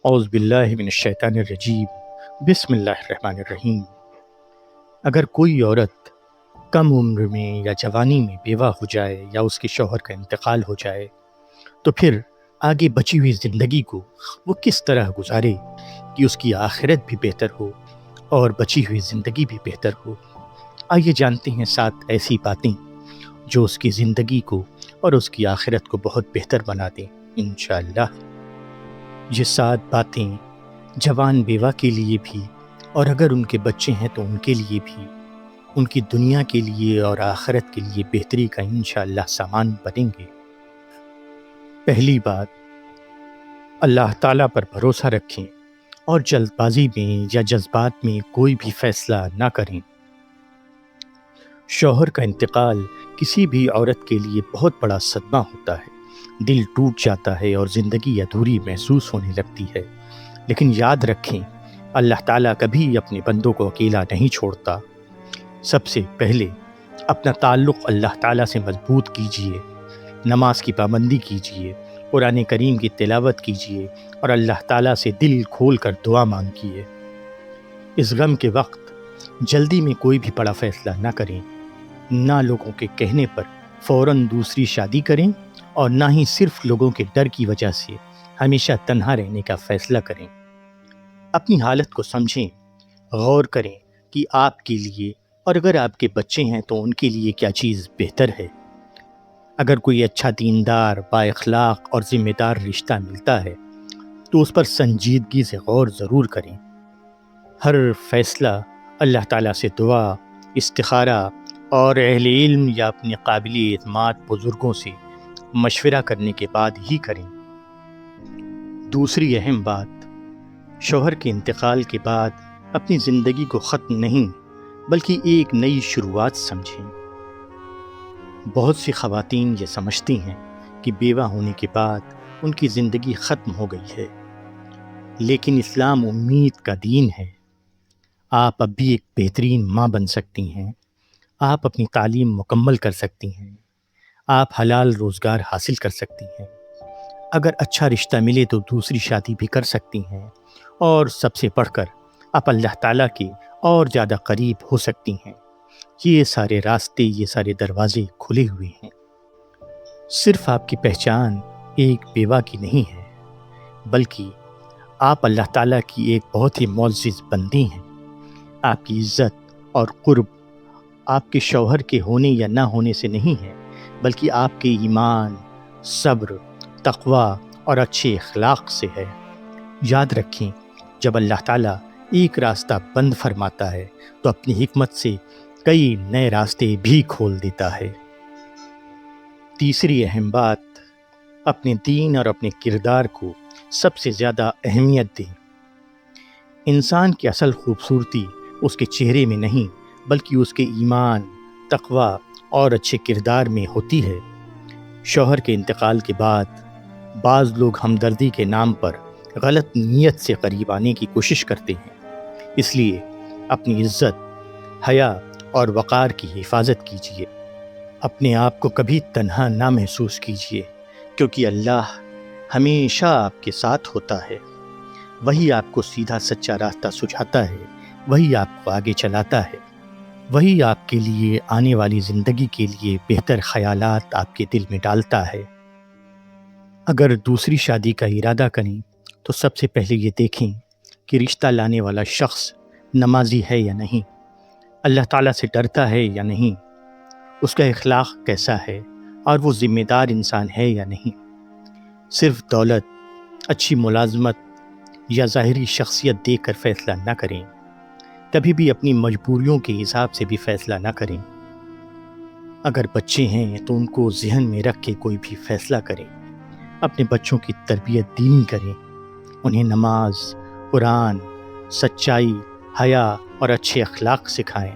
اعوذ باللہ من الشیطان الرجیم بسم اللہ الرحمن الرحیم۔ اگر کوئی عورت کم عمر میں یا جوانی میں بیوہ ہو جائے یا اس کے شوہر کا انتقال ہو جائے تو پھر آگے بچی ہوئی زندگی کو وہ کس طرح گزارے کہ اس کی آخرت بھی بہتر ہو اور بچی ہوئی زندگی بھی بہتر ہو۔ آئیے جانتے ہیں 7 ایسی باتیں جو اس کی زندگی کو اور اس کی آخرت کو بہت بہتر بنا دیں انشاءاللہ۔ یہ 7 باتیں جوان بیوہ کے لیے بھی اور اگر ان کے بچے ہیں تو ان کے لیے بھی، ان کی دنیا کے لیے اور آخرت کے لیے بہتری کا انشاءاللہ سامان بنیں گے۔ پہلی بات، اللہ تعالیٰ پر بھروسہ رکھیں اور جلد بازی میں یا جذبات میں کوئی بھی فیصلہ نہ کریں۔ شوہر کا انتقال کسی بھی عورت کے لیے بہت بڑا صدمہ ہوتا ہے، دل ٹوٹ جاتا ہے اور زندگی ادھوری محسوس ہونے لگتی ہے، لیکن یاد رکھیں اللہ تعالیٰ کبھی اپنے بندوں کو اکیلا نہیں چھوڑتا۔ سب سے پہلے اپنا تعلق اللہ تعالیٰ سے مضبوط کیجئے، نماز کی پابندی کیجئے، قرآن کریم کی تلاوت کیجئے اور اللہ تعالیٰ سے دل کھول کر دعا مانگیے۔ اس غم کے وقت جلدی میں کوئی بھی بڑا فیصلہ نہ کریں، نہ لوگوں کے کہنے پر فوراً دوسری شادی کریں اور نہ ہی صرف لوگوں کے ڈر کی وجہ سے ہمیشہ تنہا رہنے کا فیصلہ کریں۔ اپنی حالت کو سمجھیں، غور کریں کہ آپ کے لیے اور اگر آپ کے بچے ہیں تو ان کے لیے کیا چیز بہتر ہے۔ اگر کوئی اچھا دیندار، با اخلاق اور ذمہ دار رشتہ ملتا ہے تو اس پر سنجیدگی سے غور ضرور کریں۔ ہر فیصلہ اللہ تعالیٰ سے دعا، استخارہ اور اہل علم یا اپنے قابل اعتماد بزرگوں سے مشورہ کرنے کے بعد ہی کریں۔ دوسری اہم بات، شوہر کے انتقال کے بعد اپنی زندگی کو ختم نہیں بلکہ ایک نئی شروعات سمجھیں۔ بہت سی خواتین یہ سمجھتی ہیں کہ بیوہ ہونے کے بعد ان کی زندگی ختم ہو گئی ہے، لیکن اسلام امید کا دین ہے۔ آپ اب بھی ایک بہترین ماں بن سکتی ہیں، آپ اپنی تعلیم مکمل کر سکتی ہیں، آپ حلال روزگار حاصل کر سکتی ہیں، اگر اچھا رشتہ ملے تو دوسری شادی بھی کر سکتی ہیں اور سب سے بڑھ کر آپ اللہ تعالیٰ کے اور زیادہ قریب ہو سکتی ہیں۔ یہ سارے راستے، یہ سارے دروازے کھلے ہوئے ہیں۔ صرف آپ کی پہچان ایک بیوہ کی نہیں ہے بلکہ آپ اللہ تعالیٰ کی ایک بہت ہی معزز بندی ہیں۔ آپ کی عزت اور قرب آپ کے شوہر کے ہونے یا نہ ہونے سے نہیں ہے بلکہ آپ کے ایمان، صبر، تقوی اور اچھے اخلاق سے ہے۔ یاد رکھیں، جب اللہ تعالیٰ ایک راستہ بند فرماتا ہے تو اپنی حکمت سے کئی نئے راستے بھی کھول دیتا ہے۔ تیسری اہم بات، اپنے دین اور اپنے کردار کو سب سے زیادہ اہمیت دیں۔ انسان کی اصل خوبصورتی اس کے چہرے میں نہیں بلکہ اس کے ایمان، تقوی اور اچھے کردار میں ہوتی ہے۔ شوہر کے انتقال کے بعد بعض لوگ ہمدردی کے نام پر غلط نیت سے قریب آنے کی کوشش کرتے ہیں، اس لیے اپنی عزت، حیا اور وقار کی حفاظت کیجیے۔ اپنے آپ کو کبھی تنہا نہ محسوس کیجیے کیونکہ اللہ ہمیشہ آپ کے ساتھ ہوتا ہے۔ وہی آپ کو سیدھا سچا راستہ سجھاتا ہے، وہی آپ کو آگے چلاتا ہے، وہی آپ کے لیے آنے والی زندگی کے لیے بہتر خیالات آپ کے دل میں ڈالتا ہے۔ اگر دوسری شادی کا ارادہ کریں تو سب سے پہلے یہ دیکھیں کہ رشتہ لانے والا شخص نمازی ہے یا نہیں، اللہ تعالیٰ سے ڈرتا ہے یا نہیں، اس کا اخلاق کیسا ہے اور وہ ذمہ دار انسان ہے یا نہیں۔ صرف دولت، اچھی ملازمت یا ظاہری شخصیت دیکھ کر فیصلہ نہ کریں، کبھی بھی اپنی مجبوریوں کے حساب سے بھی فیصلہ نہ کریں۔ اگر بچے ہیں تو ان کو ذہن میں رکھ کے کوئی بھی فیصلہ کریں۔ اپنے بچوں کی تربیت دینی کریں، انہیں نماز، قرآن، سچائی، حیا اور اچھے اخلاق سکھائیں۔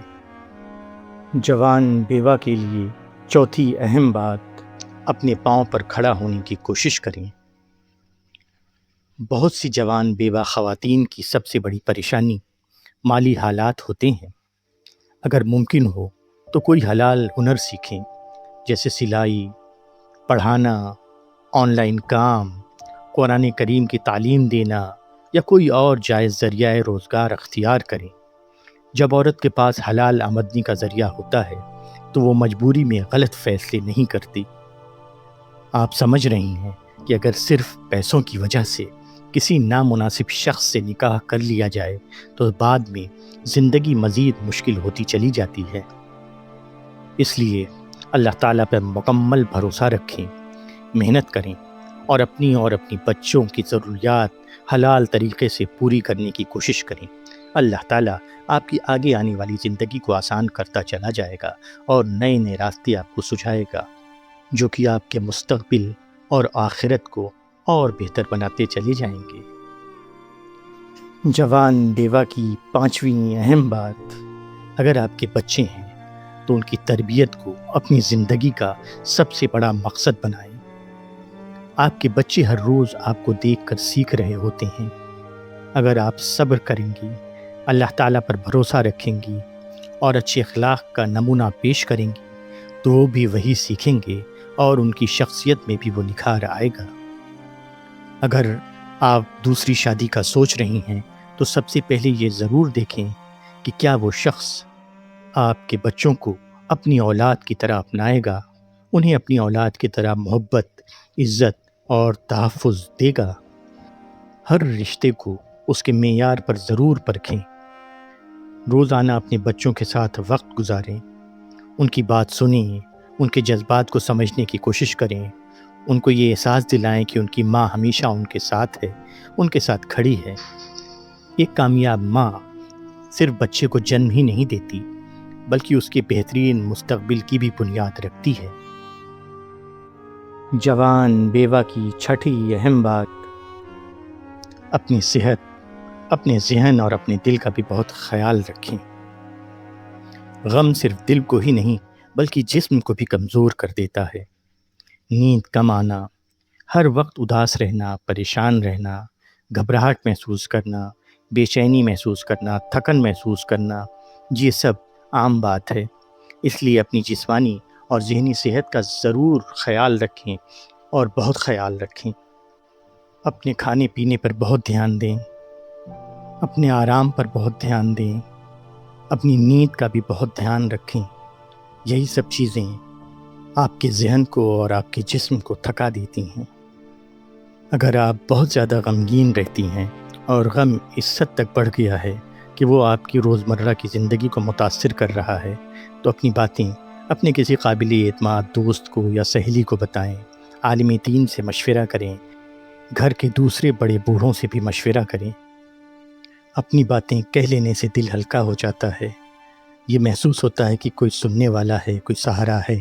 جوان بیوہ کے لیے چوتھی اہم بات، اپنے پاؤں پر کھڑا ہونے کی کوشش کریں۔ بہت سی جوان بیوہ خواتین کی سب سے بڑی پریشانی مالی حالات ہوتے ہیں۔ اگر ممکن ہو تو کوئی حلال ہنر سیکھیں، جیسے سلائی، پڑھانا، آن لائن کام، قرآن کریم کی تعلیم دینا یا کوئی اور جائز ذریعہ روزگار اختیار کریں۔ جب عورت کے پاس حلال آمدنی کا ذریعہ ہوتا ہے تو وہ مجبوری میں غلط فیصلے نہیں کرتی۔ آپ سمجھ رہی ہیں کہ اگر صرف پیسوں کی وجہ سے کسی نامناسب شخص سے نکاح کر لیا جائے تو بعد میں زندگی مزید مشکل ہوتی چلی جاتی ہے۔ اس لیے اللہ تعالیٰ پر مکمل بھروسہ رکھیں، محنت کریں اور اپنی بچوں کی ضروریات حلال طریقے سے پوری کرنے کی کوشش کریں۔ اللہ تعالیٰ آپ کی آگے آنے والی زندگی کو آسان کرتا چلا جائے گا اور نئے نئے راستے آپ کو سجھائے گا، جو کہ آپ کے مستقبل اور آخرت کو اور بہتر بناتے چلے جائیں گے۔ جوان بیوہ کی پانچویں اہم بات، اگر آپ کے بچے ہیں تو ان کی تربیت کو اپنی زندگی کا سب سے بڑا مقصد بنائیں۔ آپ کے بچے ہر روز آپ کو دیکھ کر سیکھ رہے ہوتے ہیں۔ اگر آپ صبر کریں گی، اللہ تعالیٰ پر بھروسہ رکھیں گی اور اچھے اخلاق کا نمونہ پیش کریں گی تو وہ بھی وہی سیکھیں گے اور ان کی شخصیت میں بھی وہ نکھار آئے گا۔ اگر آپ دوسری شادی کا سوچ رہی ہیں تو سب سے پہلے یہ ضرور دیکھیں کہ کیا وہ شخص آپ کے بچوں کو اپنی اولاد کی طرح اپنائے گا، انہیں اپنی اولاد کی طرح محبت، عزت اور تحفظ دے گا۔ ہر رشتے کو اس کے معیار پر ضرور پرکھیں۔ روزانہ اپنے بچوں کے ساتھ وقت گزاریں، ان کی بات سنیں، ان کے جذبات کو سمجھنے کی کوشش کریں، ان کو یہ احساس دلائیں کہ ان کی ماں ہمیشہ ان کے ساتھ ہے، ان کے ساتھ کھڑی ہے۔ ایک کامیاب ماں صرف بچے کو جنم ہی نہیں دیتی بلکہ اس کے بہترین مستقبل کی بھی بنیاد رکھتی ہے۔ جوان بیوہ کی چھٹی اہم بات، اپنی صحت، اپنے ذہن اور اپنے دل کا بھی بہت خیال رکھیں۔ غم صرف دل کو ہی نہیں بلکہ جسم کو بھی کمزور کر دیتا ہے۔ نیند کم آنا، ہر وقت اداس رہنا، پریشان رہنا، گھبراہٹ محسوس کرنا، بے چینی محسوس کرنا، تھکن محسوس کرنا، یہ سب عام بات ہے۔ اس لیے اپنی جسمانی اور ذہنی صحت کا ضرور خیال رکھیں اور بہت خیال رکھیں۔ اپنے کھانے پینے پر بہت دھیان دیں، اپنے آرام پر بہت دھیان دیں، اپنی نیند کا بھی بہت دھیان رکھیں۔ یہی سب چیزیں آپ کے ذہن کو اور آپ کے جسم کو تھکا دیتی ہیں۔ اگر آپ بہت زیادہ غمگین رہتی ہیں اور غم اس حد تک بڑھ گیا ہے کہ وہ آپ کی روزمرہ کی زندگی کو متاثر کر رہا ہے تو اپنی باتیں اپنے کسی قابل اعتماد دوست کو یا سہیلی کو بتائیں، عالم دین سے مشورہ کریں، گھر کے دوسرے بڑے بوڑھوں سے بھی مشورہ کریں۔ اپنی باتیں کہہ لینے سے دل ہلکا ہو جاتا ہے، یہ محسوس ہوتا ہے کہ کوئی سننے والا ہے، کوئی سہارا ہے،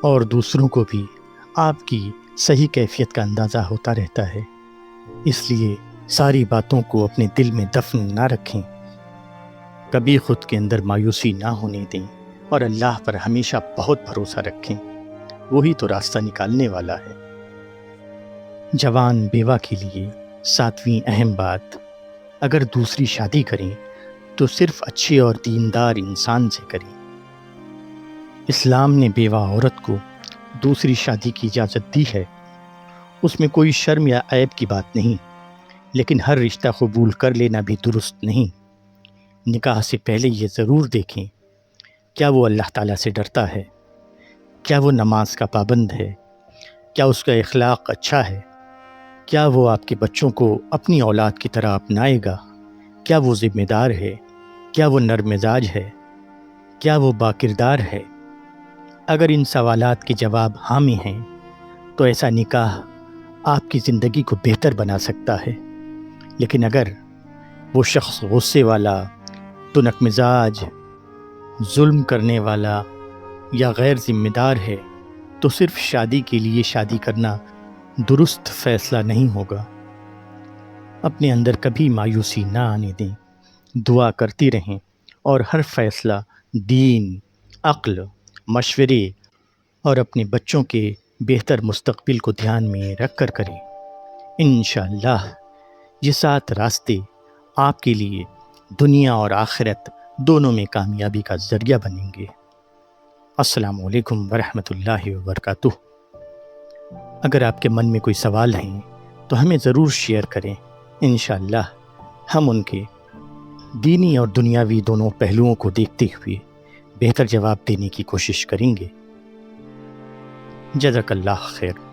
اور دوسروں کو بھی آپ کی صحیح کیفیت کا اندازہ ہوتا رہتا ہے۔ اس لیے ساری باتوں کو اپنے دل میں دفن نہ رکھیں، کبھی خود کے اندر مایوسی نہ ہونے دیں اور اللہ پر ہمیشہ بہت بھروسہ رکھیں، وہی تو راستہ نکالنے والا ہے۔ جوان بیوہ کے لیے ساتویں اہم بات، اگر دوسری شادی کریں تو صرف اچھے اور دیندار انسان سے کریں۔ اسلام نے بیوہ عورت کو دوسری شادی کی اجازت دی ہے، اس میں کوئی شرم یا عیب کی بات نہیں، لیکن ہر رشتہ قبول کر لینا بھی درست نہیں۔ نکاح سے پہلے یہ ضرور دیکھیں کیا وہ اللہ تعالیٰ سے ڈرتا ہے، کیا وہ نماز کا پابند ہے، کیا اس کا اخلاق اچھا ہے، کیا وہ آپ کے بچوں کو اپنی اولاد کی طرح اپنائے گا، کیا وہ ذمہ دار ہے، کیا وہ نرم مزاج ہے، کیا وہ باکردار ہے۔ اگر ان سوالات کے جواب ہاں میں ہیں تو ایسا نکاح آپ کی زندگی کو بہتر بنا سکتا ہے، لیکن اگر وہ شخص غصے والا، تنک مزاج، ظلم کرنے والا یا غیر ذمہ دار ہے تو صرف شادی کے لیے شادی کرنا درست فیصلہ نہیں ہوگا۔ اپنے اندر کبھی مایوسی نہ آنے دیں، دعا کرتی رہیں اور ہر فیصلہ دین، عقل، مشورے اور اپنے بچوں کے بہتر مستقبل کو دھیان میں رکھ کر کریں۔ انشاءاللہ یہ 7 راستے آپ کے لیے دنیا اور آخرت دونوں میں کامیابی کا ذریعہ بنیں گے۔ السلام علیکم ورحمۃ اللہ وبرکاتہ۔ اگر آپ کے من میں کوئی سوال ہیں تو ہمیں ضرور شیئر کریں انشاءاللہ ہم ان کے دینی اور دنیاوی دونوں پہلوؤں کو دیکھتے ہوئے بہتر جواب دینے کی کوشش کریں گے۔ جزاک اللہ خیر۔